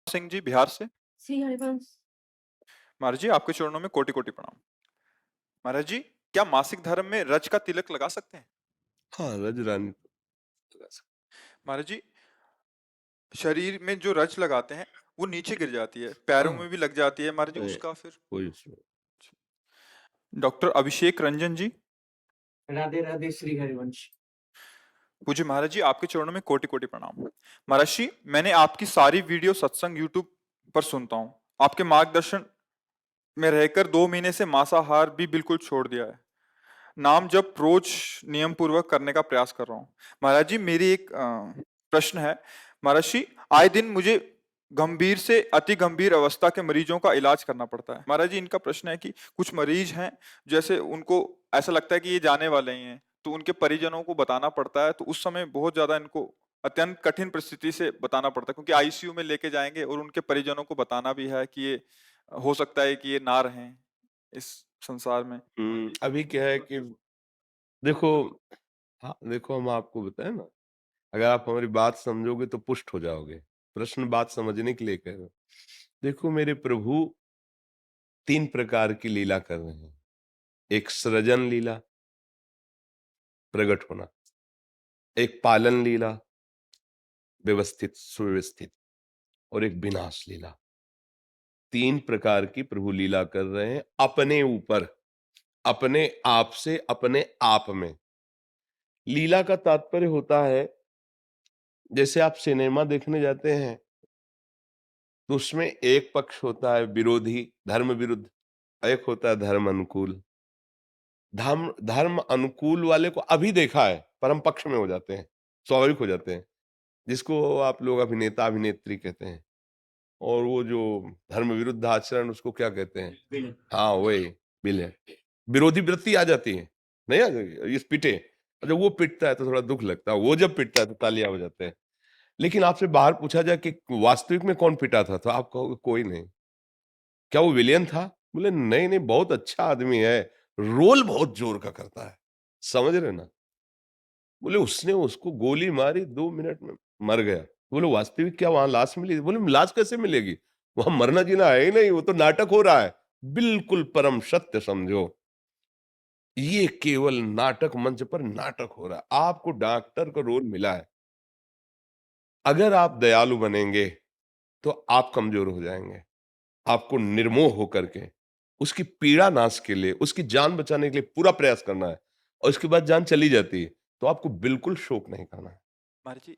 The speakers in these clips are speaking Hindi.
सिंह जी बिहार से। श्री हरिवंश। महाराज जी आपके चरणों में कोटि कोटि प्रणाम। महाराज जी, क्या मासिक धर्म में रज का तिलक लगा सकते हैं? हाँ, रजरानी लगा सकते महाराज जी, शरीर में जो रज लगाते हैं वो नीचे गिर जाती है, हैं। पैरों हाँ, में भी लग जाती है महाराज जी, अरे, उसका फिर? कोई उसमें डॉक्टर अभिषेक रंजन जी। राधे राधे श्री हरिवंश। पूज्य महाराज जी आपके चरणों में कोटि कोटि प्रणाम। महाराज जी, मैंने आपकी सारी वीडियो सत्संग यूट्यूब पर सुनता हूँ। आपके मार्गदर्शन में रहकर 2 महीने से मांसाहार भी बिल्कुल छोड़ दिया है। नाम जब रोज नियम पूर्वक करने का प्रयास कर रहा हूँ। महाराज जी, मेरी एक प्रश्न है। महाराज जी, आए दिन मुझे गंभीर से अति गंभीर अवस्था के मरीजों का इलाज करना पड़ता है। महाराज जी, इनका प्रश्न है कि कुछ मरीज हैं जैसे उनको ऐसा लगता है कि ये जाने वाले ही हैं, तो उनके परिजनों को बताना पड़ता है, तो उस समय बहुत ज्यादा इनको अत्यंत कठिन परिस्थिति से बताना पड़ता है, क्योंकि आईसीयू में लेके जाएंगे और उनके परिजनों को बताना भी है कि ये हो सकता है कि ये ना रहें इस संसार में। अभी क्या है कि देखो, हाँ, देखो हम आपको बताएं ना, अगर आप हमारी बात समझोगे तो पुष्ट हो जाओगे। प्रश्न बात समझने के लिए कह रहे हो। देखो, मेरे प्रभु 3 प्रकार की लीला कर रहे हैं। एक सृजन लीला, प्रकट होना, एक पालन लीला, व्यवस्थित सुव्यवस्थित, और एक विनाश लीला। 3 प्रकार की प्रभु लीला कर रहे हैं अपने ऊपर, अपने आप से, अपने आप में। लीला का तात्पर्य होता है, जैसे आप सिनेमा देखने जाते हैं तो उसमें एक पक्ष होता है विरोधी, धर्म विरुद्ध, एक होता है धर्म अनुकूल। धर्म धर्म अनुकूल वाले को अभी देखा है पर हम पक्ष में हो जाते हैं, स्वाभाविक हो जाते हैं, जिसको आप लोग अभिनेता अभिनेत्री कहते हैं। और वो जो धर्म विरुद्ध आचरण, उसको क्या कहते हैं? हाँ, वही विलेन। विरोधी वृत्ति आ जाती है, नहीं आ जाएगी? इस पिटे, जब वो पिटता है तो थोड़ा दुख लगता है, वो जब पिटता है तो तालियां हो जाते हैं। लेकिन आपसे बाहर पूछा जाए कि वास्तविक में कौन पिटा था, तो आप कहोगे कोई नहीं। क्या वो विलेन था? बोले नहीं नहीं, बहुत अच्छा आदमी है, रोल बहुत जोर का करता है, समझ रहे ना। बोले उसने उसको गोली मारी, 2 मिनट में मर गया। बोले वास्तविक क्या वहां लाश मिली? बोले लाश कैसे मिलेगी, वहां मरना जीना है ही नहीं, वो तो नाटक हो रहा है। बिल्कुल परम सत्य समझो, ये केवल नाटक, मंच पर नाटक हो रहा है। आपको डॉक्टर का रोल मिला है, अगर आप दयालु बनेंगे तो आप कमजोर हो जाएंगे। आपको निर्मोह होकर के उसकी पीड़ा नाश के लिए, उसकी जान बचाने के लिए पूरा प्रयास करना है, और इसके बाद जान चली जाती है तो आपको बिल्कुल शोक नहीं करना है। महाराज जी,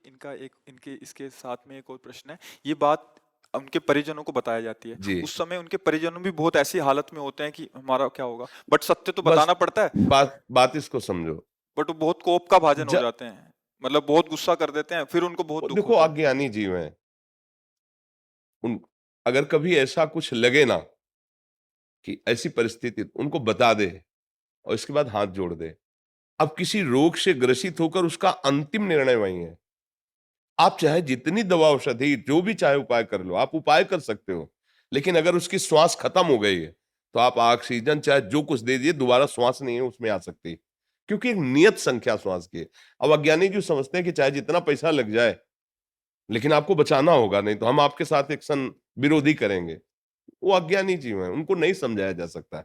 इनके इसके साथ में एक और प्रश्न है। ये बात उनके परिजनों को बताया जाती है, जी, उस समय उनके परिजनों भी बहुत ऐसी हालत में होते हैं कि हमारा क्या होगा, बट सत्य तो बस बताना पड़ता है, बात बात इसको समझो। बट वो बहुत कोप का भाजन हो ज, जाते हैं, मतलब बहुत गुस्सा कर देते हैं, फिर उनको बहुत दुख देखो, होता है। अज्ञानी जीव हैं। उन अगर कभी ऐसा कुछ लगे ना कि ऐसी परिस्थिति, उनको बता दे और इसके बाद हाथ जोड़ दे। अब किसी रोग से ग्रसित होकर उसका अंतिम निर्णय वही है। आप चाहे जितनी दवा औषधि जो भी चाहे उपाय कर लो, आप उपाय कर सकते हो, लेकिन अगर उसकी श्वास खत्म हो गई है तो आप ऑक्सीजन चाहे जो कुछ दे दिए, दोबारा श्वास नहीं है उसमें आ सकती, क्योंकि एक नियत संख्या श्वास की है। अब अज्ञानी जो समझते हैं कि चाहे जितना पैसा लग जाए लेकिन आपको बचाना होगा, नहीं तो हम आपके साथ एक्शन विरोधी करेंगे, वो अज्ञानी जीव है, उनको नहीं समझाया जा सकता।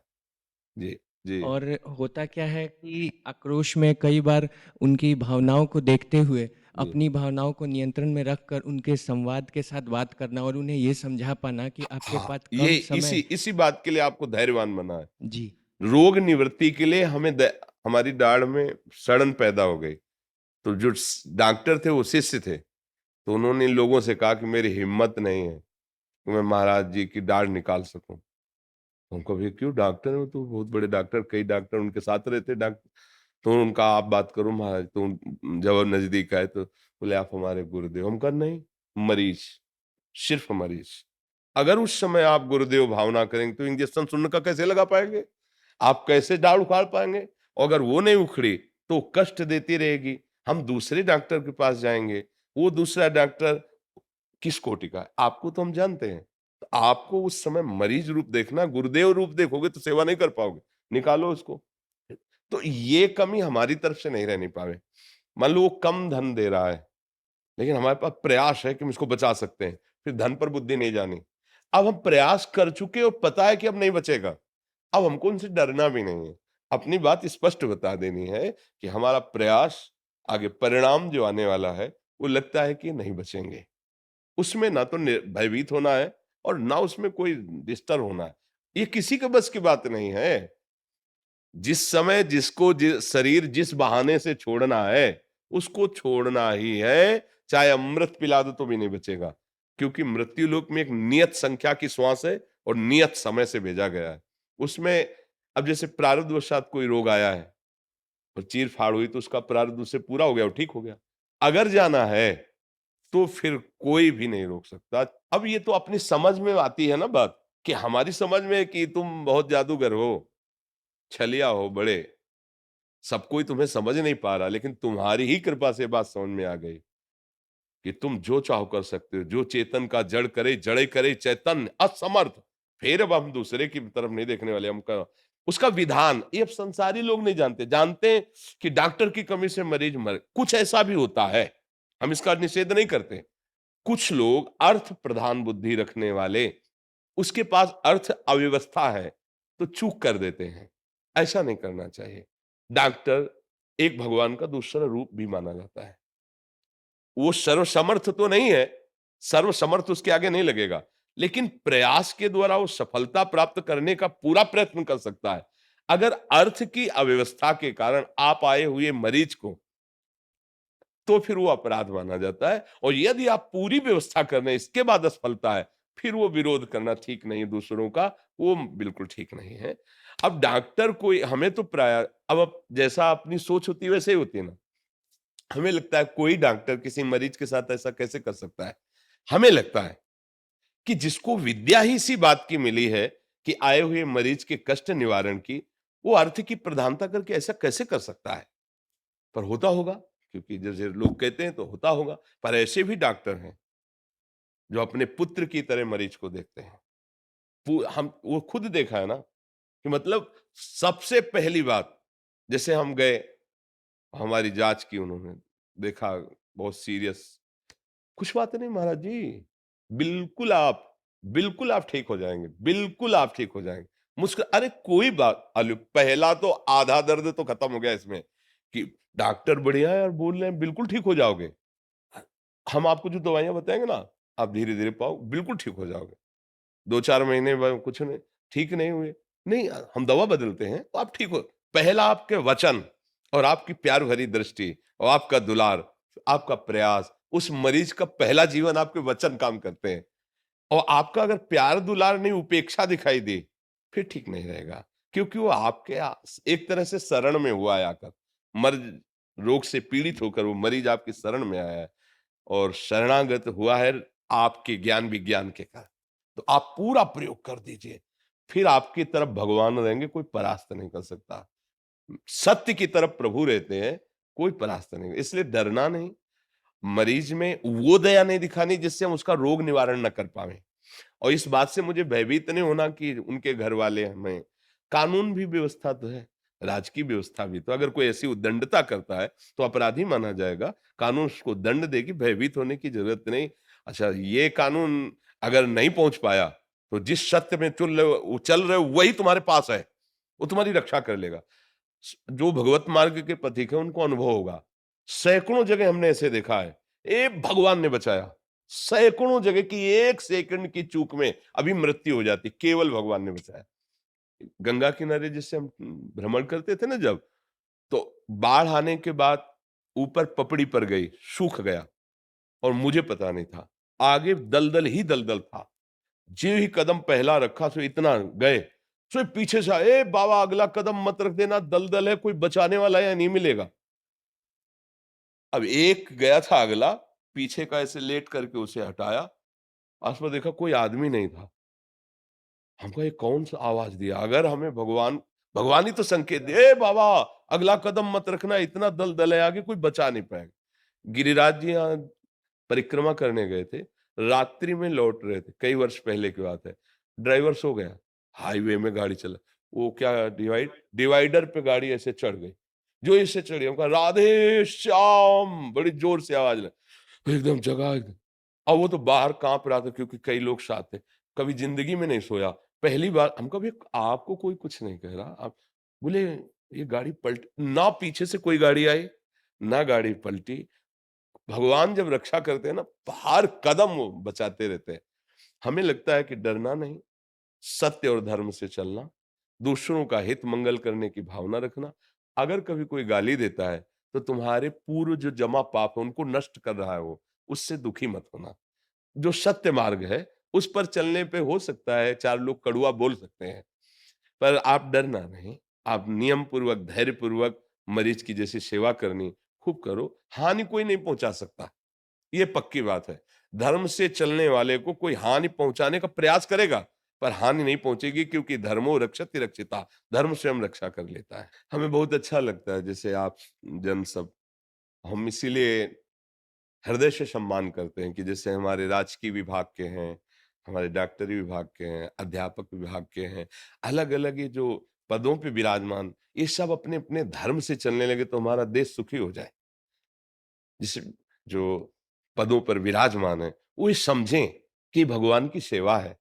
जी, जी, और होता क्या है कि आक्रोश में कई बार उनकी भावनाओं को देखते हुए जी। अपनी भावनाओं को नियंत्रण में रखकर उनके संवाद के साथ बात करना और उन्हें ये समझा पाना कि आपके हाँ, पास ये कम इसी समय। इसी बात के लिए आपको धैर्यवान बना है। जी। रोग निवृत्ति के लिए हमारी दाढ़ में सड़न पैदा हो गई, तो जो डॉक्टर थे वो शिष्य थे, तो उन्होंने इन लोगों से कहा कि मेरी हिम्मत नहीं है कि मैं महाराज जी की दाढ़ निकाल सकूं। उनको भी क्यों, डॉक्टर हो तो, बहुत बड़े डॉक्टर, कई डॉक्टर उनके साथ रहते डॉक्टर, तो उनका आप बात करो महाराज, तो जब नजदीक आए तो बोले आप हमारे गुरुदेव। हम कहा नहीं, मरीज, सिर्फ मरीज। अगर उस समय आप गुरुदेव भावना करेंगे तो इंजेक्शन सुनने का कैसे लगा पाएंगे, आप कैसे दाढ़ उखाड़ पाएंगे? और अगर वो नहीं उखड़ी तो कष्ट देती रहेगी, हम दूसरे डॉक्टर के पास जाएंगे, वो दूसरा डॉक्टर किस कोटि का है आपको तो हम जानते हैं। तो आपको उस समय मरीज रूप देखना, गुरुदेव रूप देखोगे तो सेवा नहीं कर पाओगे, निकालो उसको। तो ये कमी हमारी तरफ से नहीं रहनी पावे। मान लो वो कम धन दे रहा है, लेकिन हमारे पास प्रयास है कि हम इसको बचा सकते हैं, फिर धन पर बुद्धि नहीं जानी। अब हम प्रयास कर चुके और पता है कि अब नहीं बचेगा, अब हमको उनसे डरना भी नहीं है। अपनी बात स्पष्ट बता देनी है कि हमारा प्रयास, आगे परिणाम जो आने वाला है वो लगता है कि नहीं बचेंगे। उसमें ना तो भयभीत होना है और ना उसमें कोई डिस्टर्ब होना है। ये किसी के बस की बात नहीं है। जिस समय जिसको शरीर जिस बहाने से छोड़ना है उसको छोड़ना ही है, चाहे अमृत पिला दो तो भी नहीं बचेगा, क्योंकि मृत्यु लोक में एक नियत संख्या की श्वास है और नियत समय से भेजा गया है। उसमें अब जैसे प्रारब्धवशात कोई रोग आया है और चीर फाड़ हुई तो उसका प्रारब्ध उससे पूरा हो गया और ठीक हो गया। अगर जाना है तो फिर कोई भी नहीं रोक सकता। अब ये तो अपनी समझ में आती है ना बात, कि हमारी समझ में कि तुम बहुत जादूगर हो, छलिया हो बड़े, सब कोई तुम्हें समझ नहीं पा रहा, लेकिन तुम्हारी ही कृपा से बात समझ में आ गई कि तुम जो चाहो कर सकते हो। जो चेतन का जड़ करे, जड़े करे चैतन्य असमर्थ। फिर अब हम दूसरे की तरफ नहीं देखने वाले, हमका उसका विधान ये अब संसारी लोग नहीं जानते। जानते हैं कि डॉक्टर की कमी से मरीज मर, कुछ ऐसा भी होता है, हम इसका निषेध नहीं करते। कुछ लोग अर्थ प्रधान बुद्धि रखने वाले, उसके पास अर्थ अव्यवस्था है तो चूक कर देते हैं। ऐसा नहीं करना चाहिए। डॉक्टर एक भगवान का दूसरा रूप भी माना जाता है। वो सर्वसमर्थ तो नहीं है, सर्वसमर्थ उसके आगे नहीं लगेगा, लेकिन प्रयास के द्वारा वो सफलता प्राप्त करने का पूरा प्रयत्न कर सकता है। अगर अर्थ की अव्यवस्था के कारण आप आए हुए मरीज को, तो फिर वो अपराध माना जाता है। और यदि आप पूरी व्यवस्था कर रहे हैं इसके बाद असफलता है, फिर वो विरोध करना ठीक नहीं है दूसरों का, वो बिल्कुल ठीक नहीं है। अब डॉक्टर कोई हमें तो प्राय अब जैसा अपनी सोच होती है वैसे ही होती है ना। हमें लगता है कोई डॉक्टर किसी मरीज के साथ ऐसा कैसे कर सकता है। हमें लगता है कि जिसको विद्या ही इसी बात की मिली है कि आए हुए मरीज के कष्ट निवारण की, वो अर्थ की प्रधानता करके ऐसा कैसे कर सकता है। पर होता होगा, क्योंकि जैसे लोग कहते हैं तो होता होगा। पर ऐसे भी डॉक्टर हैं जो अपने पुत्र की तरह मरीज को देखते हैं। हम वो खुद देखा है ना, कि मतलब सबसे पहली बात, जैसे हम गए, हमारी जांच की उन्होंने, देखा बहुत सीरियस, कुछ बात नहीं महाराज जी, बिल्कुल आप बिल्कुल आप ठीक हो जाएंगे, बिल्कुल आप ठीक हो जाएंगे। मुश्किल, अरे कोई बात अली, पहला तो आधा दर्द तो खत्म हो गया इसमें, कि डॉक्टर बढ़िया है और बोल रहे हैं बिल्कुल ठीक हो जाओगे। हम आपको जो दवाइयां बताएंगे ना, आप धीरे धीरे पाओ, बिल्कुल ठीक हो जाओगे। 2-4 महीने बाद कुछ नहीं, ठीक नहीं हुए, नहीं हम दवा बदलते हैं तो आप ठीक हो। पहला आपके वचन और आपकी प्यार भरी दृष्टि और आपका दुलार, आपका प्रयास, उस मरीज का पहला जीवन आपके वचन काम करते हैं। और आपका अगर प्यार दुलार नहीं, उपेक्षा दिखाई दी, फिर ठीक नहीं रहेगा। क्योंकि वो आपके एक तरह से शरण में हुआ है आकर, मर्ज रोग से पीड़ित होकर वो मरीज आपकी शरण में आया है और शरणागत हुआ है आपके ज्ञान विज्ञान के कारण। तो आप पूरा प्रयोग कर दीजिए, फिर आपकी तरफ भगवान रहेंगे, कोई परास्त नहीं कर सकता। सत्य की तरफ प्रभु रहते हैं, कोई परास्त नहीं। इसलिए डरना नहीं, मरीज में वो दया नहीं दिखानी जिससे हम उसका रोग निवारण न कर पाए। और इस बात से मुझे भयभीत नहीं होना कि उनके घर वाले हमें, कानून भी व्यवस्था तो है, राजकीय व्यवस्था भी, तो अगर कोई ऐसी उद्दंडता करता है तो अपराधी माना जाएगा, कानून उसको दंड देगी, भयभीत होने की जरूरत नहीं। अच्छा, ये कानून अगर नहीं पहुंच पाया तो जिस सत्य में चल रहे हो वही तुम्हारे पास है, वो तुम्हारी रक्षा कर लेगा। जो भगवत मार्ग के पथिक है उनको अनुभव होगा। सैकड़ों जगह हमने ऐसे देखा है, भगवान ने बचाया। सैकड़ों जगह की 1 सेकंड की चूक में अभी मृत्यु हो जाती, केवल भगवान ने बचाया। गंगा किनारे जिससे हम भ्रमण करते थे ना जब, तो बाढ़ आने के बाद ऊपर पपड़ी पर गई, सूख गया और मुझे पता नहीं था, आगे दलदल ही दलदल था। जो ही कदम पहला रखा सो इतना गए, सो पीछे से बाबा अगला कदम मत रख देना, दलदल है, कोई बचाने वाला या नहीं मिलेगा। अब एक गया था अगला, पीछे का ऐसे लेट करके उसे हटाया, आसपास देखा कोई आदमी नहीं था। हमको ये कौन सा आवाज दिया। अगर हमें भगवान ही तो संकेत दे, बाबा अगला कदम मत रखना, इतना दलदल है आगे, कोई बचा नहीं पाएगा। गिरिराज जी यहाँ परिक्रमा करने गए थे, रात्रि में लौट रहे थे, कई वर्ष पहले की बात है। ड्राइवर सो गया, हाईवे में गाड़ी चला, वो क्या डिवाइडर पे गाड़ी ऐसे चढ़ गई। जो इससे चढ़ी, हम कहा राधे श्याम, बड़ी जोर से आवाज लगी, एकदम जगा, और वो तो बाहर कांप रहा था क्योंकि कई लोग साथ थे, कभी जिंदगी में नहीं सोया। पहली बार हम कभी, आपको कोई कुछ नहीं कह रहा, आप बोले ये गाड़ी पलट ना, पीछे से कोई गाड़ी आई ना गाड़ी पलटी। भगवान जब रक्षा करते हैं ना, हर कदम वो बचाते रहते हैं। हमें लगता है कि डरना नहीं, सत्य और धर्म से चलना, दूसरों का हित मंगल करने की भावना रखना। अगर कभी कोई गाली देता है तो तुम्हारे पूर्व जो जमा पाप है उनको नष्ट कर रहा है वो, उससे दुखी मत होना। जो सत्य मार्ग है उस पर चलने पे हो सकता है चार लोग कड़ुआ बोल सकते हैं, पर आप डरना नहीं। आप नियम पूर्वक, धैर्य पूर्वक मरीज की जैसी सेवा करनी खूब करो। हानि कोई नहीं पहुंचा सकता, ये पक्की बात है। धर्म से चलने वाले को कोई हानि पहुंचाने का प्रयास करेगा, पर हानि नहीं पहुंचेगी, क्योंकि धर्मो रक्षति रक्षिता, धर्म स्वयं रक्षा कर लेता है। हमें बहुत अच्छा लगता है जैसे आप जन सब, हम इसीलिए हृदय से सम्मान करते हैं कि जैसे हमारे राजकीय विभाग के हैं, हमारे डॉक्टरी विभाग के हैं, अध्यापक विभाग के हैं, अलग-अलग ये जो पदों पे विराजमान, ये सब अपने-अपने धर्म से चलने लगे तो हमारा देश सुखी हो जाए। जिस जो पदों पर विराजमान है, वो ये समझें कि भगवान की सेवा है।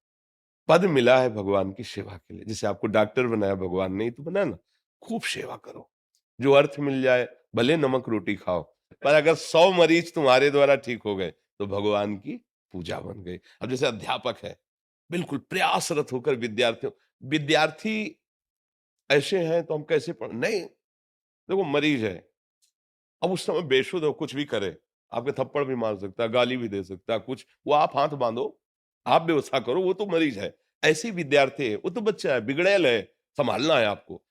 पद मिला है भगवान की सेवा के लिए। जैसे आपको डॉक्टर बनाया भगवान ने ही तो बनाया ना, खूब सेवा करो। जो अर्थ मिल जाए, भले नमक रोटी खाओ, पर अगर 100 मरीज तुम्हारे द्वारा ठीक हो गए तो भगवान की पूजा बन गई। अब जैसे अध्यापक है, बिल्कुल प्रयासरत होकर विद्यार्थी ऐसे हैं तो हम कैसे पढ़ नहीं, देखो मरीज है, अब उस समय बेशुद्ध हो, कुछ भी करे, आपके थप्पड़ भी मार सकता है, गाली भी दे सकता है, कुछ, वो आप हाथ बांधो, आप व्यवस्था करो, वो तो मरीज है। ऐसे ही विद्यार्थी है, वो तो बच्चा है, बिगड़ैल है, संभालना है आपको।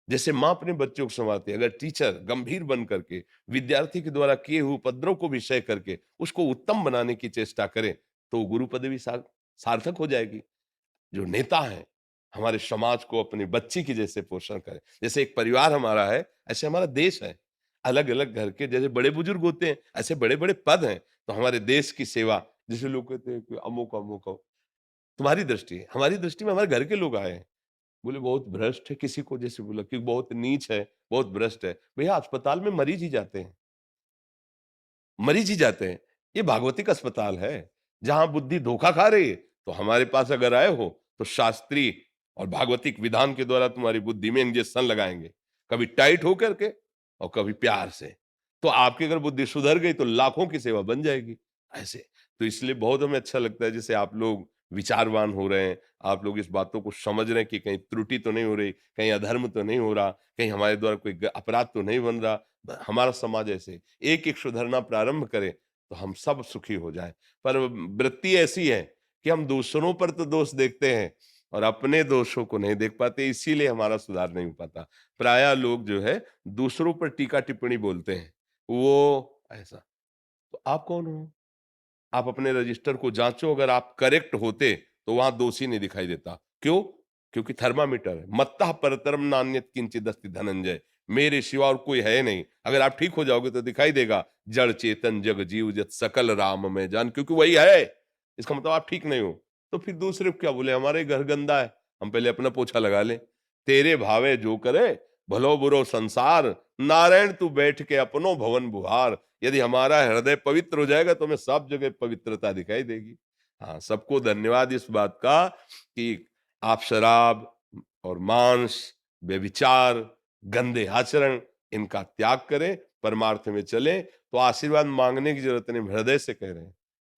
जैसे माँ अपने बच्चों को संभालती है, अगर टीचर गंभीर बन करके विद्यार्थी के द्वारा किए हुए उपद्रव को विषय करके उसको उत्तम बनाने की चेष्टा करें, तो गुरु पदवी सार्थक हो जाएगी। जो नेता हैं, हमारे समाज को अपने बच्चे की जैसे पोषण करें। जैसे एक परिवार हमारा है, ऐसे हमारा देश है। अलग-अलग घर के जैसे बड़े बुजुर्ग होते हैं, ऐसे बड़े-बड़े पद हैं। तो हमारे देश की सेवा, जैसे लोग कहते हैं कि अमुक-अमुक हो, तुम्हारी दृष्टि है, हमारी दृष्टि में हमारे घर के लोग आए हैं। बोले बहुत भ्रष्ट है, किसी को जैसे बोला कि बहुत नीच है, बहुत भ्रष्ट है। भैया अस्पताल में मरीज ही जाते हैं, मरीज ही जाते हैं। ये भागवतिक अस्पताल है, जहां बुद्धि धोखा खा रही है, तो हमारे पास अगर आए हो तो शास्त्रीय और भागवतिक विधान के द्वारा तुम्हारी बुद्धि में इंजेक्शन लगाएंगे, कभी टाइट होकर के और कभी प्यार से। तो आपकी अगर बुद्धि सुधर गई तो लाखों की सेवा बन जाएगी। ऐसे तो इसलिए बहुत हमें अच्छा लगता है जैसे आप लोग विचारवान हो रहे हैं, आप लोग इस बातों को समझ रहे हैं कि कहीं त्रुटि तो नहीं हो रही, कहीं अधर्म तो नहीं हो रहा, कहीं हमारे द्वारा कोई अपराध तो नहीं बन रहा। हमारा समाज ऐसे एक एक सुधरना प्रारंभ करे तो हम सब सुखी हो जाए। पर वृत्ति ऐसी है कि हम दूसरों पर तो दोष देखते हैं और अपने दोषों को नहीं देख पाते, इसीलिए हमारा सुधार नहीं हो पाता। प्रायः लोग जो है दूसरों पर टीका टिप्पणी बोलते हैं, वो ऐसा। तो आप कौन हो? आप अपने रजिस्टर को जांचो, अगर आप करेक्ट होते तो वहां दोषी नहीं दिखाई देता। क्यों? क्योंकि थर्मामीटर है। मत्तः परतरम नान्यत् किंचिदस्ति धनंजय, मेरे सिवा और कोई है नहीं। अगर आप ठीक हो जाओगे तो दिखाई देगा जड़ चेतन जग जीव जत सकल राम में जान, क्योंकि वही है। इसका मतलब आप ठीक नहीं हो तो फिर दूसरे को क्या बोले, हमारे घर गंदा है, हम पहले अपना पोछा लगा लें। तेरे भावे जो करे भलो बुरो संसार, नारायण तू बैठ के अपनो भवन बुहार। यदि हमारा हृदय पवित्र हो जाएगा तो हमें सब जगह पवित्रता दिखाई देगी। हाँ, सबको धन्यवाद इस बात का कि आप शराब और मांस, व्यभिचार, गंदे आचरण इनका त्याग करें, परमार्थ में चलें, तो आशीर्वाद मांगने की जरूरत नहीं, हृदय से कह रहे हैं।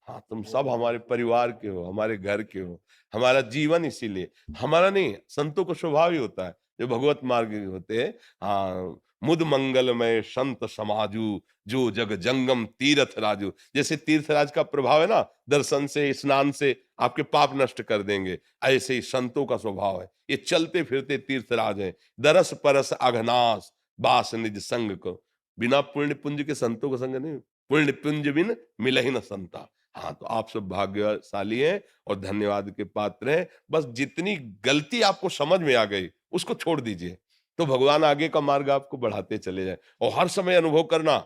हाँ, तुम सब हमारे परिवार के हो, हमारे घर के हो, हमारा जीवन इसीलिए, हमारा नहीं, संतों को स्वभाव ही होता है, जो भगवत मार्ग के होते हैं। हाँ, मुद मंगलमय संत समाजू, जो जग जंगम तीर्थ राजू। जैसे तीर्थराज का प्रभाव है ना, दर्शन से, स्नान से आपके पाप नष्ट कर देंगे, ऐसे ही संतों का स्वभाव है। ये चलते फिरते तीर्थराज हैं। दरस परस अघनाश बास निज संग को, बिना पुण्य पुंज के संतों का संग नहीं, पुण्य पुंज बिन मिलहि न संता। हाँ, तो आप सब भाग्यशाली हैं और धन्यवाद के पात्र हैं। बस जितनी गलती आपको समझ में आ गई उसको छोड़ दीजिए, तो भगवान आगे का मार्ग आपको बढ़ाते चले जाए। और हर समय अनुभव करना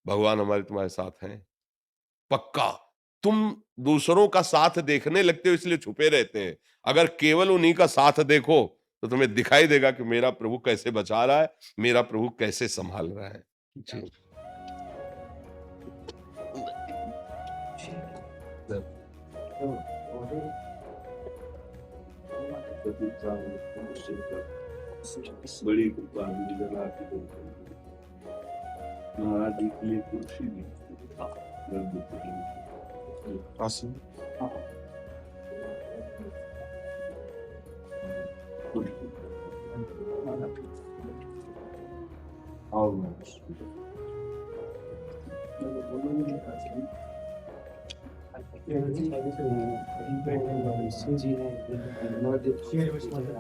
भगवान हमारे तुम्हारे साथ हैं, पक्का। तुम दूसरों का साथ देखने लगते हो इसलिए छुपे रहते हैं, अगर केवल उन्हीं का साथ देखो तो तुम्हें दिखाई देगा कि मेरा प्रभु कैसे बचा रहा है, मेरा प्रभु कैसे संभाल रहा है। जी। बड़ी कृपा महाराज जी के लिए कुर्सी दी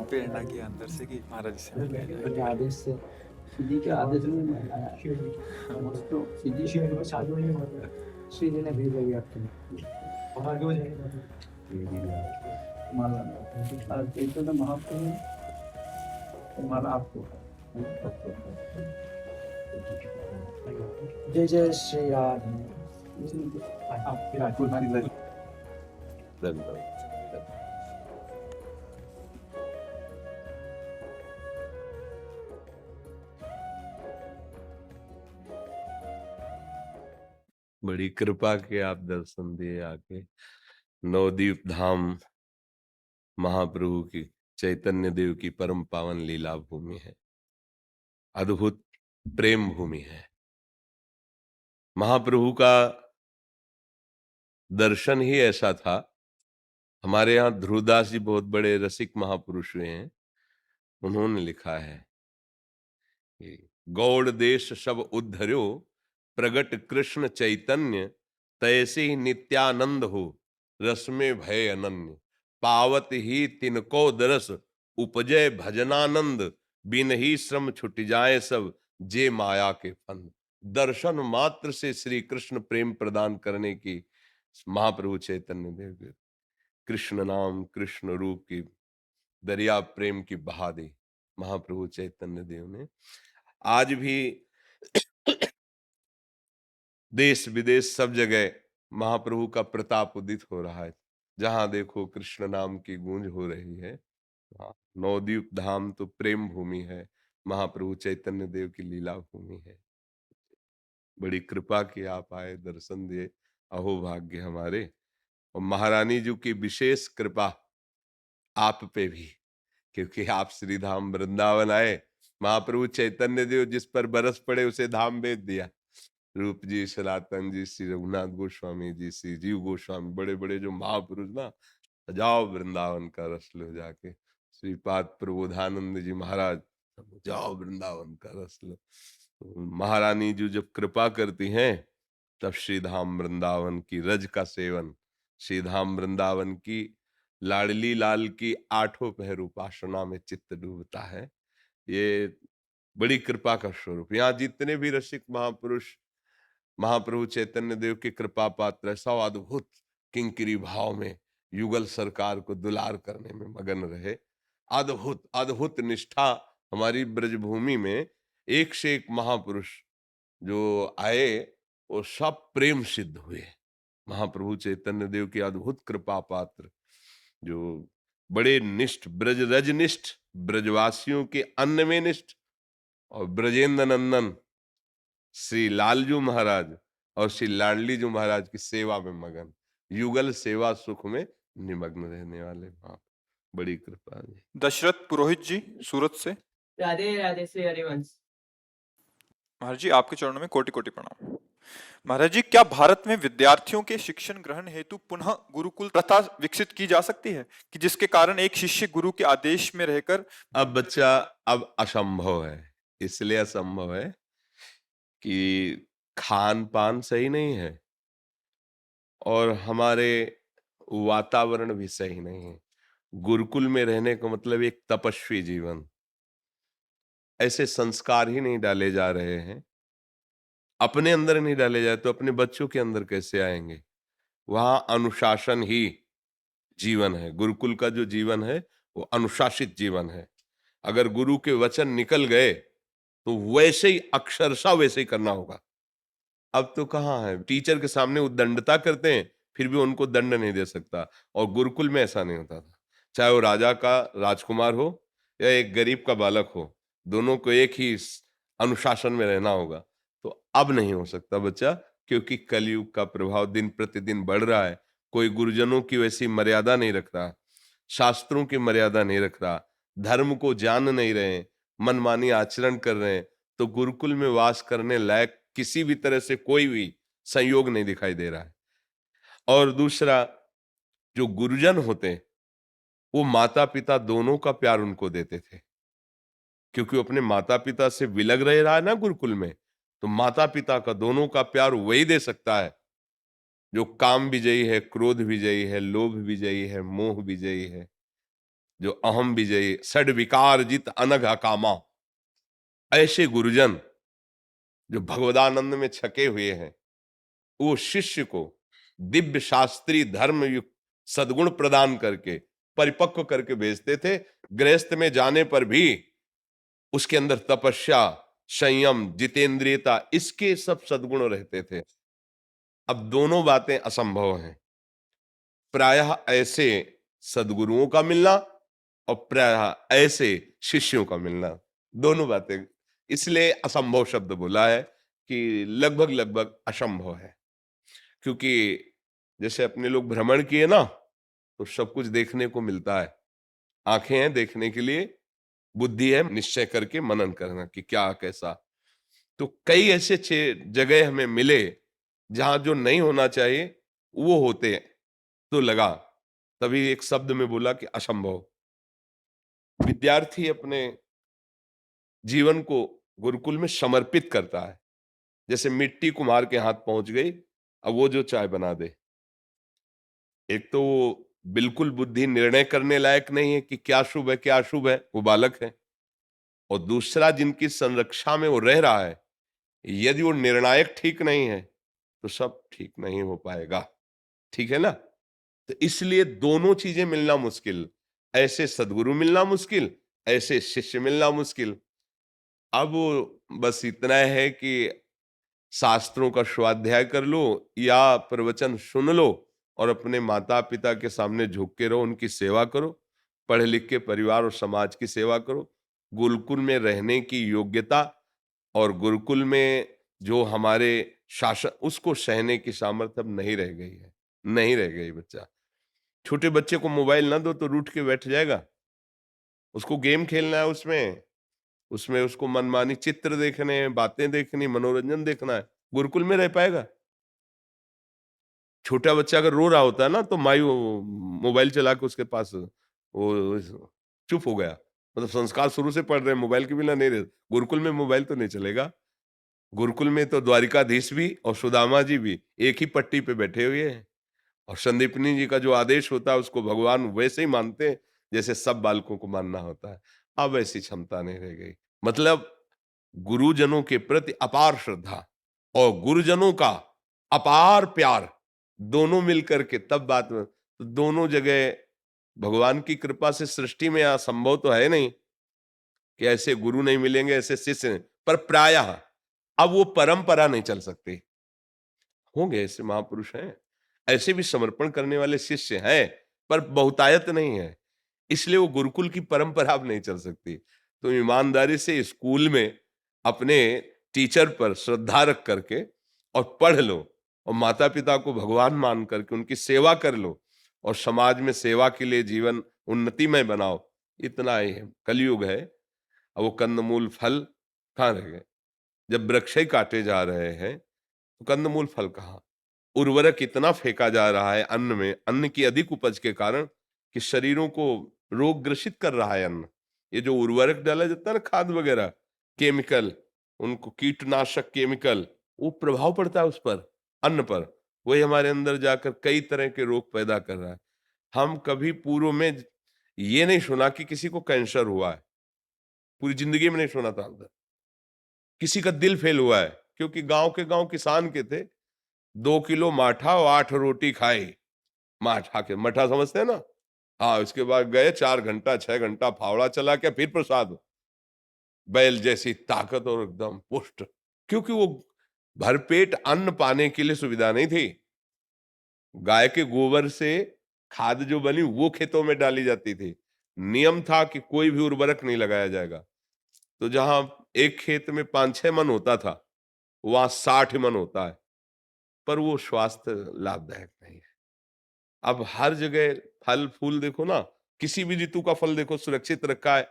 प्रेरणा की अंदर से कि महाराज से आदेश से सीधी के आदेश में सीधी श्री जी ने भेज दिया आपके माला और चैतन्य महाप्रभु माला आपको जय जय श्री राम धन्यवाद। बड़ी कृपा के आप दर्शन दिए आके। नवदीप धाम महाप्रभु की चैतन्य देव की परम पावन लीला भूमि है, अद्भुत प्रेम भूमि है। महाप्रभु का दर्शन ही ऐसा था। हमारे यहाँ ध्रुवदास जी बहुत बड़े रसिक महापुरुष हुए हैं, उन्होंने लिखा है कि गौड़ देश सब उद्धर्यो प्रगट कृष्ण चैतन्य, तैसे ही नित्यानंद हो रस में भय अनन्य। पावत ही तिनको दरस उपजय भजनानंद, बिन ही श्रम छुट जाए सब जे माया के फंद। दर्शन मात्र से श्री कृष्ण प्रेम प्रदान करने की महाप्रभु चैतन्य देव के कृष्ण नाम कृष्ण रूप की दरिया प्रेम की बहा दी महाप्रभु चैतन्य देव ने। आज भी देश विदेश सब जगह महाप्रभु का प्रताप उदित हो रहा है। जहां देखो कृष्ण नाम की गूंज हो रही है। नवद्वीप धाम तो प्रेम भूमि है, महाप्रभु चैतन्य देव की लीला भूमि है। बड़ी कृपा की आप आए, दर्शन दिए, अहो भाग्य हमारे। और महारानी जी की विशेष कृपा आप पे भी, क्योंकि आप श्री धाम वृंदावन आए। महाप्रभु चैतन्य देव जिस पर बरस पड़े उसे धाम भेज दिया। रूप जी, सनातन जी, श्री रघुनाथ गोस्वामी जी, श्री जीव गोस्वामी, बड़े बड़े जो महापुरुष ना, जाओ वृंदावन का रस लो जाके। श्रीपाद प्रबोधानंद जी महाराज, जाओ वृंदावन का रस लो। महारानी जी जब कृपा करती हैं तब श्रीधाम वृंदावन की रज का सेवन, श्रीधाम वृंदावन की लाडली लाल की आठों पहर उपासना में चित्त डूबता है। ये बड़ी कृपा का स्वरूप। यहाँ जितने भी रसिक महापुरुष महाप्रभु चैतन्य देव के कृपा पात्र, सब अद्भुत किंकिरी भाव में युगल सरकार को दुलार करने में मगन रहे। अद्भुत अद्भुत निष्ठा हमारी ब्रजभूमि में एक से एक महापुरुष जो आए वो सब प्रेम सिद्ध हुए। महाप्रभु चैतन्य देव की अद्भुत कृपा पात्र जो बड़े निष्ठ, ब्रज रजनिष्ठ, ब्रजवासियों के अन्न में निष्ठ, और ब्रजेंद्र नंदन श्री लालजू महाराज और श्री लाडली जी महाराज की सेवा में मगन, युगल सेवा सुख में निमग्न रहने वाले बाप, बड़ी कृपा जी। दशरथ पुरोहित जी सूरत से। राधे राधे श्री हरिवंश। महाराज जी आपके चरणों में कोटि कोटि प्रणाम। महाराज जी, क्या भारत में विद्यार्थियों के शिक्षण ग्रहण हेतु पुनः गुरुकुल प्रथा विकसित की जा सकती है कि जिसके कारण एक शिष्य गुरु के आदेश में रहकर? अब बच्चा, अब असंभव है। इसलिए असंभव है कि खान पान सही नहीं है और हमारे वातावरण भी सही नहीं है। गुरुकुल में रहने का मतलब एक तपस्वी जीवन, ऐसे संस्कार ही नहीं डाले जा रहे हैं, अपने अंदर नहीं डाले जाए तो अपने बच्चों के अंदर कैसे आएंगे। वहां अनुशासन ही जीवन है। गुरुकुल का जो जीवन है वो अनुशासित जीवन है। अगर गुरु के वचन निकल गए तो वैसे ही अक्षरशः वैसे ही करना होगा। अब तो कहाँ है, टीचर के सामने उद्दंडता करते हैं फिर भी उनको दंड नहीं दे सकता। और गुरुकुल में ऐसा नहीं होता था, चाहे वो राजा का राजकुमार हो या एक गरीब का बालक हो, दोनों को एक ही अनुशासन में रहना होगा। तो अब नहीं हो सकता बच्चा, क्योंकि कलयुग का प्रभाव दिन प्रतिदिन बढ़ रहा है। कोई गुरुजनों की वैसी मर्यादा नहीं रख रहा, शास्त्रों की मर्यादा नहीं रख रहा, धर्म को जान नहीं रहे, मनमानी आचरण कर रहे हैं, तो गुरुकुल में वास करने लायक किसी भी तरह से कोई भी संयोग नहीं दिखाई दे रहा है। और दूसरा, जो गुरुजन होते हैं वो माता पिता दोनों का प्यार उनको देते थे, क्योंकि वो अपने माता पिता से विलग रहा है ना गुरुकुल में, तो माता पिता का दोनों का प्यार वही दे सकता है जो काम विजयी है, क्रोध विजयी है, लोभ विजयी है, मोह विजयी है, जो अहम विजयी, षड विकार जित अनघ कामा। ऐसे गुरुजन जो भगवदानंद में छके हुए हैं, वो शिष्य को दिव्य शास्त्री धर्म युक्त सद्गुण प्रदान करके परिपक्व करके भेजते थे। गृहस्थ में जाने पर भी उसके अंदर तपस्या, संयम, जितेंद्रियता, इसके सब सद्गुण रहते थे। अब दोनों बातें असंभव हैं, प्रायः ऐसे सद्गुरुओं का मिलना और प्रायः ऐसे शिष्यों का मिलना, दोनों बातें, इसलिए असंभव शब्द बोला है कि लगभग लगभग असंभव है। क्योंकि जैसे अपने लोग भ्रमण किए ना, तो सब कुछ देखने को मिलता है, आंखें हैं देखने के लिए, बुद्धि है निश्चय करके मनन करना कि क्या कैसा। तो कई ऐसे जगह हमें मिले जहां जो नहीं होना चाहिए वो होते हैं, तो लगा, तभी एक शब्द में बोला कि असंभव। विद्यार्थी अपने जीवन को गुरुकुल में समर्पित करता है, जैसे मिट्टी कुम्हार के हाथ पहुंच गई, अब वो जो चाय बना दे। एक तो वो बिल्कुल बुद्धि निर्णय करने लायक नहीं है कि क्या शुभ है क्या अशुभ है, वो बालक है। और दूसरा, जिनकी संरक्षा में वो रह रहा है, यदि वो निर्णायक ठीक नहीं है तो सब ठीक नहीं हो पाएगा। ठीक है ना? तो इसलिए दोनों चीजें मिलना मुश्किल, ऐसे सदगुरु मिलना मुश्किल, ऐसे शिष्य मिलना मुश्किल। अब बस इतना है कि शास्त्रों का स्वाध्याय कर लो या प्रवचन सुन लो और अपने माता पिता के सामने झुक के रहो, उनकी सेवा करो, पढ़े लिख के परिवार और समाज की सेवा करो। गुरुकुल में रहने की योग्यता और गुरुकुल में जो हमारे शासन, उसको सहने की सामर्थ्य अब नहीं रह गई है, नहीं रह गई। बच्चा, छोटे बच्चे को मोबाइल ना दो तो रूठ के बैठ जाएगा, उसको गेम खेलना है, उसमें उसमें उसको मनमानी चित्र देखने हैं, बातें देखनी, मनोरंजन देखना है, गुरुकुल में रह पाएगा? छोटा बच्चा अगर रो रहा होता है ना, तो माई मोबाइल चला के उसके पास वो चुप हो गया, मतलब संस्कार शुरू से पढ़ रहे हैं, मोबाइल के बिना नहीं रहे। गुरुकुल में मोबाइल तो नहीं चलेगा। गुरुकुल में तो द्वारिकाधीश भी और सुदामा जी भी एक ही पट्टी पे बैठे हुए हैं, और संदीपनी जी का जो आदेश होता है उसको भगवान वैसे ही मानते हैं जैसे सब बालकों को मानना होता है। अब ऐसी क्षमता नहीं रह गई। मतलब गुरुजनों के प्रति अपार श्रद्धा और गुरुजनों का अपार प्यार, दोनों मिलकर के तब बात में, तो दोनों जगह भगवान की कृपा से सृष्टि में असंभव तो है नहीं कि ऐसे गुरु नहीं मिलेंगे, ऐसे शिष्य नहीं, पर प्रायः अब वो परंपरा नहीं चल सकती। होंगे ऐसे महापुरुष हैं, ऐसे भी समर्पण करने वाले शिष्य हैं, पर बहुतायत नहीं है, इसलिए वो गुरुकुल की परंपरा अब नहीं चल सकती। तो ईमानदारी से स्कूल में अपने टीचर पर श्रद्धा रख करके और पढ़ लो, और माता पिता को भगवान मान करके उनकी सेवा कर लो, और समाज में सेवा के लिए जीवन उन्नतिमय बनाओ। इतना ही है, कलयुग है। अब वो कंदमूल फल कहाँ रह गए? जब वृक्ष ही काटे जा रहे हैं तो कंदमूल फल कहाँ? उर्वरक इतना फेंका जा रहा है अन्न में, अन्न की अधिक उपज के कारण, कि शरीरों को रोग ग्रसित कर रहा है अन्न। ये जो उर्वरक डाला जाता है ना, खाद वगैरह, केमिकल, उनको कीटनाशक केमिकल, वो प्रभाव पड़ता है उस पर, अन्न पर, वही हमारे अंदर जाकर कई तरह के रोग पैदा कर रहा है। हम कभी पूर्व में ये नहीं सुना कि किसी को कैंसर हुआ है, पूरी जिंदगी में नहीं सुना था। अंदर किसी का दिल फेल हुआ है, क्योंकि गांव के गांव किसान के थे, 2 किलो माठा और 8 रोटी खाई। माठा के, मठा समझते हैं ना? हाँ, उसके बाद गए 4 घंटा 6 घंटा फावड़ा चला के, फिर प्रसाद, बैल जैसी ताकत और एकदम पुष्ट, क्योंकि वो भरपेट अन्न पाने के लिए सुविधा नहीं थी। गाय के गोबर से खाद जो बनी वो खेतों में डाली जाती थी। नियम था कि कोई भी उर्वरक नहीं लगाया जाएगा। तो जहां एक खेत में 5-6 मन होता था, वहां 60 मन होता है, पर वो स्वास्थ्य लाभदायक नहीं है। अब हर जगह फल फूल देखो ना, किसी भी ऋतु का फल देखो सुरक्षित रखा है,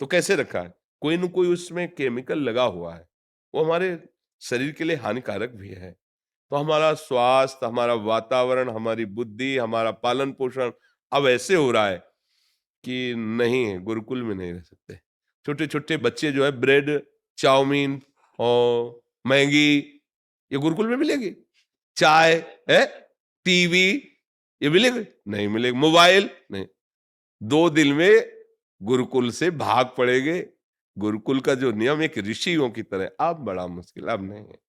तो कैसे रखा है? कोई न कोई उसमें केमिकल लगा हुआ है, वो हमारे शरीर के लिए हानिकारक भी है। तो हमारा स्वास्थ्य, हमारा वातावरण, हमारी बुद्धि, हमारा पालन पोषण अब ऐसे हो रहा है कि नहीं, गुरुकुल में नहीं रह सकते। छोटे छोटे बच्चे जो है ब्रेड, चाउमीन और मैगी ये गुरुकुल में मिलेगी? चाय है, टीवी ये मिलेगी? नहीं मिलेगी। मोबाइल नहीं। 2 दिन में गुरुकुल से भाग पड़ेंगे। गुरुकुल का जो नियम एक ऋषियों की तरह, अब बड़ा मुश्किल, अब नहीं है।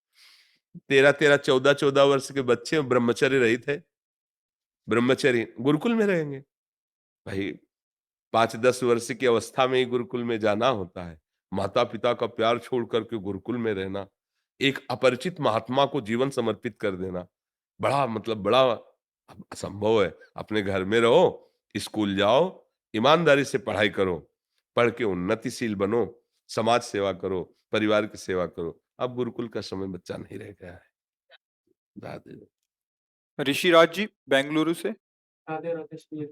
13-13, 14-14 वर्ष के बच्चे ब्रह्मचर्य रहित है, ब्रह्मचर्य गुरुकुल में रहेंगे। भाई 5-10 वर्ष की अवस्था में ही गुरुकुल में जाना होता है। माता पिता का प्यार छोड़ करके गुरुकुल में रहना, एक अपरिचित महात्मा को जीवन समर्पित कर देना, बड़ा मतलब बड़ा असंभव है। अपने घर में रहो, स्कूल जाओ, ईमानदारी से पढ़ाई करो, पढ़ के उन्नतिशील बनो, समाज सेवा करो, परिवार की सेवा करो। अब गुरुकुल का समय बच्चा नहीं रह गया है। ऋषिराज जी बेंगलुरु से। राधे राधे श्री।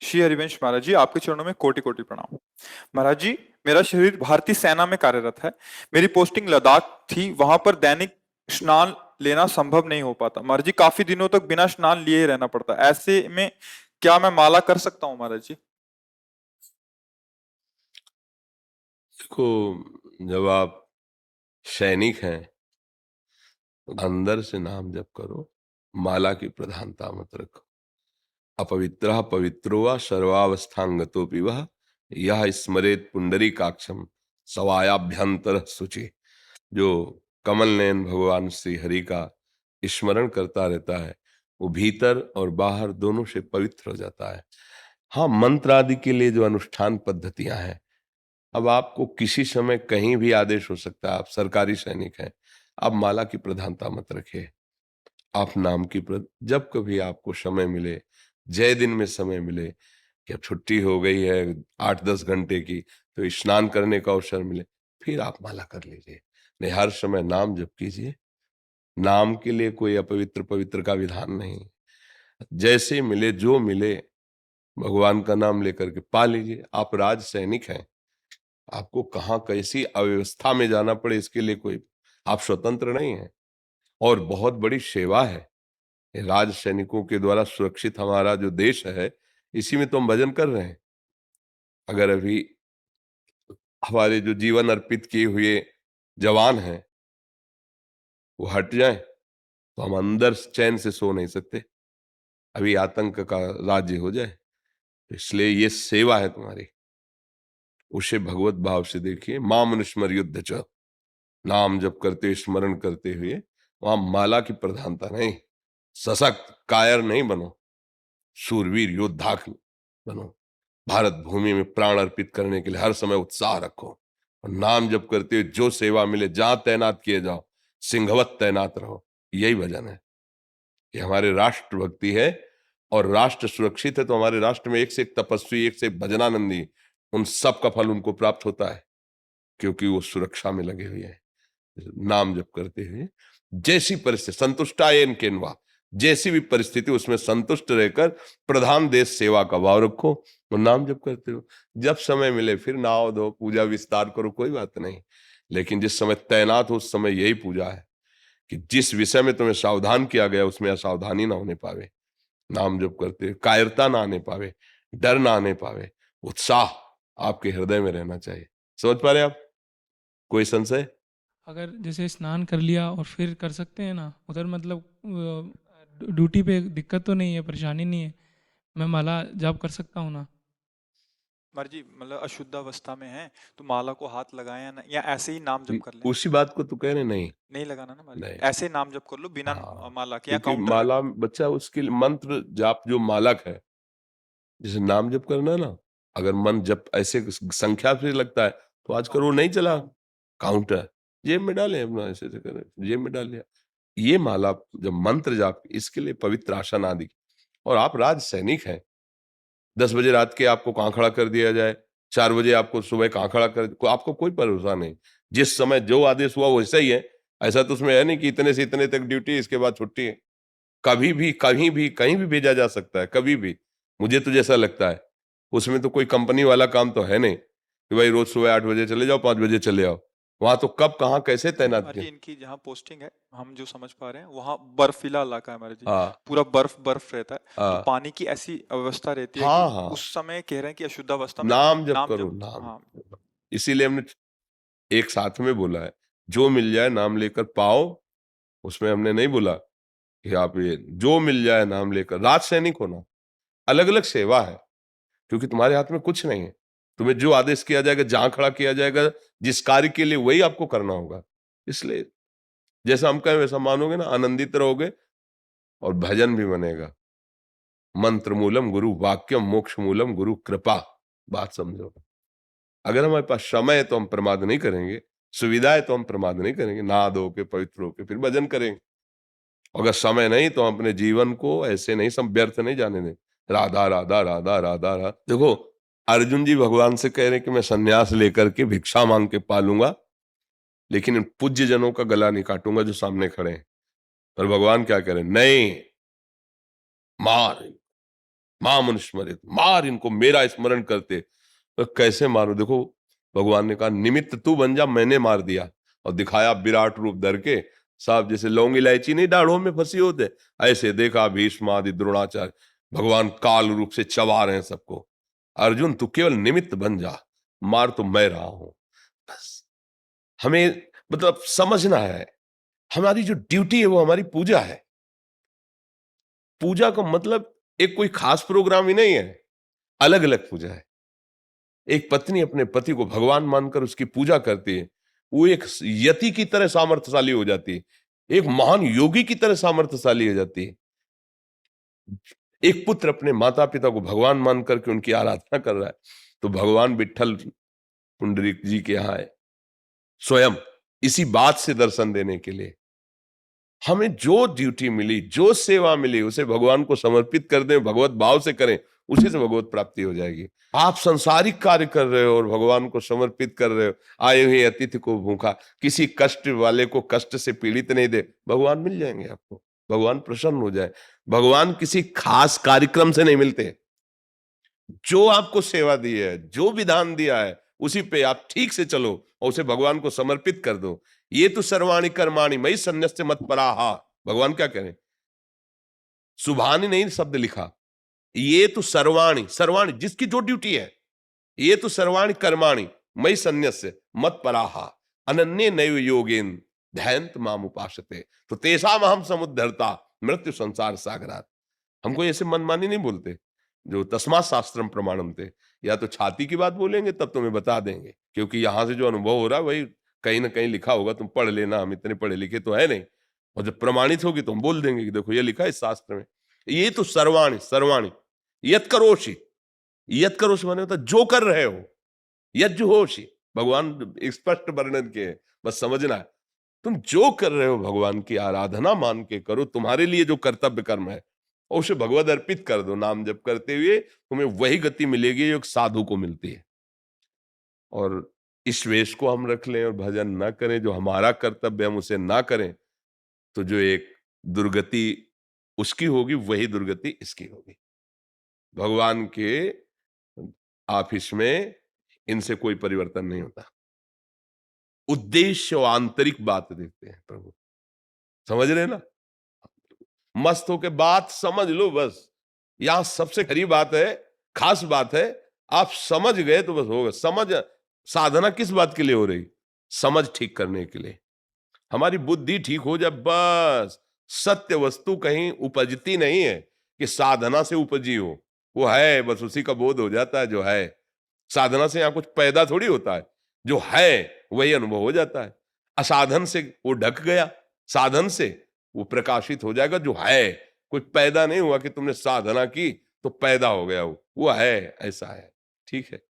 श्री हरिवंश महाराज जी, आपके चरणों में कोटि कोटि प्रणाम। महाराज जी, मेरा शरीर भारतीय सेना में कार्यरत है। मेरी पोस्टिंग लद्दाख थी, वहां पर दैनिक स्नान लेना संभव नहीं हो पाता। महाराज जी, काफी दिनों तक बिना स्नान लिए ही रहना पड़ता। ऐसे में क्या मैं माला कर सकता हूँ महाराज जी? देखो, जब आप सैनिक हैं तो अंदर से नाम जप करो, माला की प्रधानता मत रखो। अपवित्रः पवित्रो वा सर्वावस्थांगतोऽपि वः यः स्मरेत पुंडरीकाक्षम सवायाभ्यंतर शुचि। जो कमल नयन भगवान श्री हरि का स्मरण करता रहता है, वो भीतर और बाहर दोनों से पवित्र हो जाता है। हाँ, मंत्र आदि के लिए जो अनुष्ठान पद्धतियां हैं, अब आपको किसी समय कहीं भी आदेश हो सकता है। आप सरकारी सैनिक हैं, आप माला की प्रधानता मत रखिए। आप नाम की जब कभी आपको समय मिले, जय दिन में समय मिले, कि अब छुट्टी हो गई है 8-10 घंटे की, तो स्नान करने का अवसर मिले, फिर आप माला कर लीजिए। नहीं, हर समय नाम जप कीजिए। नाम के लिए कोई अपवित्र पवित्र का विधान नहीं। जैसे मिले, जो मिले, भगवान का नाम लेकर के पा लीजिए। आप राज सैनिक हैं, आपको कहाँ कैसी अव्यवस्था में जाना पड़े इसके लिए कोई आप स्वतंत्र नहीं है। और बहुत बड़ी सेवा है, राज सैनिकों के द्वारा सुरक्षित हमारा जो देश है, इसी में तो हम भजन कर रहे हैं। अगर अभी हमारे जो जीवन अर्पित किए हुए जवान हैं वो हट जाएं तो हम अंदर चैन से सो नहीं सकते। अभी आतंक का राज्य हो जाए, तो इसलिए ये सेवा है तुम्हारी, उसे भगवत भाव से देखिए। मां मनुष्मर युद्ध च, नाम जप करते स्मरण करते हुए वहां माला की प्रधानता नहीं। सशक्त कायर नहीं बनो, शूरवीर योद्धा बनो। भारत भूमि में प्राण अर्पित करने के लिए हर समय उत्साह रखो, और नाम जप करते हुए जो सेवा मिले, जहां तैनात किए जाओ, सिंहवत तैनात रहो। यही भजन है, ये हमारे राष्ट्र भक्ति है। और राष्ट्र सुरक्षित है तो हमारे राष्ट्र में एक से एक तपस्वी, एक से एक भजनानंदी, उन सब का फल उनको प्राप्त होता है, क्योंकि वो सुरक्षा में लगे हुए हैं। नाम जप करते हुए जैसी परिस्थिति, संतुष्टायेन केनवा, जैसी भी परिस्थिति उसमें संतुष्ट रहकर प्रधान देश सेवा का भाव रखो और नाम जप करते हो। जब समय मिले फिर नाव दो, पूजा विस्तार करो, कोई बात नहीं। लेकिन जिस समय तैनात हो उस समय यही पूजा है कि जिस विषय में तुम्हें सावधान किया गया उसमें असावधानी ना होने पावे। नाम जप करते कायरता ना आने पावे, डर ना आने पावे, उत्साह आपके हृदय में रहना चाहिए। समझ पा रहे आप? कोई संशय? अगर जैसे स्नान कर लिया और फिर कर सकते हैं ना उधर, मतलब ड्यूटी पे दिक्कत तो नहीं है, परेशानी नहीं है, मैं माला जाप कर सकता हूँ ना? महाराज जी, मतलब अशुद्ध अवस्था में है तो माला को हाथ लगाए या ऐसे ही नाम जप कर लें? उसी बात को तो कह रहे नहीं। नहीं लगाना ना महाराज जी? नहीं। ऐसे नाम जप कर लो बिना हाँ, माला के, या क्योंकि काउंटर माला रख लो? बच्चा उसके लिए मंत्र जाप जो मालक है, जैसे नाम जप करना है ना, अगर मन जप ऐसे संख्या से लगता है तो आजकल वो नहीं चला, काउंटर जेब में डाले अपना, ऐसे ऐसे करें, जेब में डाल लिया। ये माला जब मंत्र जाप, इसके लिए पवित्र आसन आदि। और आप राज सैनिक हैं, 10 बजे रात के आपको कहाँ खड़ा कर दिया जाए, 4 बजे आपको सुबह कहाँ खड़ा कर, आपको कोई भरोसा नहीं। जिस समय जो आदेश हुआ वैसा ही है। ऐसा तो उसमें है नहीं कि इतने से इतने तक ड्यूटी, इसके बाद छुट्टी है। कभी भी कहीं भी कहीं भी भेजा जा सकता है, कभी भी। मुझे तो जैसा लगता है उसमें तो कोई कंपनी वाला काम तो है नहीं कि भाई रोज सुबह 8 बजे चले जाओ, 5 बजे चले आओ। वहां तो कब कहाँ कैसे तैनात महाराज जी किए। इनकी जहाँ पोस्टिंग है हम जो समझ पा रहे हैं वहाँ बर्फीला इलाका है महाराज जी, हाँ पूरा बर्फ बर्फ रहता है, तो हाँ पानी की ऐसी अवस्था रहती है कि हाँ हाँ, उस समय कह रहे हैं कि अशुद्धावस्था में नाम जप नाम करो जब नाम। हाँ इसीलिए हमने एक साथ में बोला है, जो मिल जाए नाम लेकर पाओ। उसमें हमने नहीं बोला कि आप ये जो मिल जाए नाम लेकर राज सैनिक होना, अलग अलग सेवा है, क्योंकि तुम्हारे हाथ में कुछ नहीं है। तुम्हें जो आदेश किया जाएगा, जहां खड़ा किया जाएगा, जिस कार्य के लिए, वही आपको करना होगा। इसलिए जैसा हम कहें वैसा मानोगे ना, आनंदित रहोगे और भजन भी बनेगा। मंत्र मूलम गुरु वाक्यम, मोक्ष मूलम गुरु कृपा। बात समझो। अगर हमारे पास समय है तो हम प्रमाद नहीं करेंगे, सुविधा है तो हम प्रमाद नहीं करेंगे, नहा धो के पवित्र होके फिर भजन करेंगे। अगर समय नहीं तो हम अपने जीवन को ऐसे नहीं, सब व्यर्थ नहीं जाने दें। राधा राधा राधा राधा राधा। देखो अर्जुन जी भगवान से कह रहे हैं कि मैं सन्यास लेकर के भिक्षा मांग के पालूंगा, लेकिन इन पूज्य जनों का गला नहीं काटूंगा जो सामने खड़े हैं। और भगवान क्या कह रहे हैं, नहीं, मार, मां मनुस्मरित, मार इनको, मेरा स्मरण करते। तो कैसे मारो, देखो भगवान ने कहा निमित्त तू बन जा, मैंने मार दिया। और दिखाया विराट रूप धर के, साहब जैसे लौंग इलायची नहीं दाढ़ों में फंसी होते, ऐसे देखा भीष्म आदि द्रोणाचार्य, भगवान काल रूप से चबा रहे हैं सबको। अर्जुन तू केवल निमित्त बन जा, मार तो मैं रहा हूं। बस हमें मतलब समझना है, हमारी जो ड्यूटी है वो हमारी पूजा है। पूजा का मतलब एक कोई खास प्रोग्राम ही नहीं है, अलग अलग पूजा है। एक पत्नी अपने पति को भगवान मानकर उसकी पूजा करती है, वो एक यति की तरह सामर्थ्यशाली हो जाती है, एक महान योगी की तरह सामर्थ्यशाली हो जाती है। एक पुत्र अपने माता पिता को भगवान मान करके उनकी आराधना कर रहा है, तो भगवान विट्ठल पुंडरीक जी के यहाँ है स्वयं, इसी बात से दर्शन देने के लिए। हमें जो ड्यूटी मिली, जो सेवा मिली, उसे भगवान को समर्पित कर दें, भगवत भाव से करें, उसी से भगवत प्राप्ति हो जाएगी। आप संसारिक कार्य कर रहे हो और भगवान को समर्पित कर रहे हो, आए हुए अतिथि को भूखा, किसी कष्ट वाले को कष्ट से पीड़ित नहीं दे, भगवान मिल जाएंगे आपको, भगवान प्रसन्न हो जाए। भगवान किसी खास कार्यक्रम से नहीं मिलते। जो आपको सेवा दी है, जो विधान दिया है, उसी पे आप ठीक से चलो और उसे भगवान को समर्पित कर दो। ये तो सर्वाणी कर्माणि मयि सन्न्यस्य मत्पराः। भगवान क्या कह रहे हैं, सुभानी नहीं शब्द लिखा, ये तो सर्वाणी, सर्वाणी जिसकी जो ड्यूटी है, ये तो सर्वाणी कर्माणि मयि सन्न्यस्य मत्पराः अनन्ये नैव योगेन ध्यायन्त माम उपासते तो तेषाम अहम समुद्धरता मृत्यु संसार सागरात्। हमको ऐसे मनमानी नहीं बोलते, जो तस्मात् शास्त्रम प्रमाणम थे, या तो छाती की बात बोलेंगे तब तुम्हें बता देंगे, क्योंकि यहां से जो अनुभव हो रहा है वही कहीं ना कहीं लिखा होगा, तुम पढ़ लेना, हम इतने पढ़े लिखे तो है नहीं। और जब प्रमाणित होगी तो हम बोल देंगे कि देखो ये लिखा है इस शास्त्र में। ये तो सर्वाणी, सर्वाणी यत करोषि, यत करोषि माने होता जो कर रहे हो, यज्जुहोषि, भगवान स्पष्ट वर्णन के, बस समझना है तुम जो कर रहे हो भगवान की आराधना मान के करो, तुम्हारे लिए जो कर्तव्य कर्म है और उसे भगवद अर्पित कर दो। नाम जप करते हुए तुम्हें वही गति मिलेगी जो एक साधु को मिलती है। और इस वेश को हम रख लें और भजन ना करें, जो हमारा कर्तव्य हम उसे ना करें, तो जो एक दुर्गति उसकी होगी वही दुर्गति इसकी होगी। भगवान के ऑफिस में इनसे कोई परिवर्तन नहीं होता, उद्देश्य और आंतरिक बात देखते हैं प्रभु, समझ रहे हैं ना। मस्त होके बात समझ लो बस, यहां सबसे खरी बात है, खास बात है, आप समझ गए तो बस होगा। समझ, साधना किस बात के लिए हो रही, समझ ठीक करने के लिए, हमारी बुद्धि ठीक हो जाए बस। सत्य वस्तु कहीं उपजती नहीं है कि साधना से उपजी हो, वो है बस उसी का बोध हो जाता है जो है। साधना से यहां कुछ पैदा थोड़ी होता है, जो है वही अनुभव हो जाता है। असाधन से वो ढक गया, साधन से वो प्रकाशित हो जाएगा जो है। कोई पैदा नहीं हुआ कि तुमने साधना की तो पैदा हो गया, वो है, ऐसा है। ठीक है।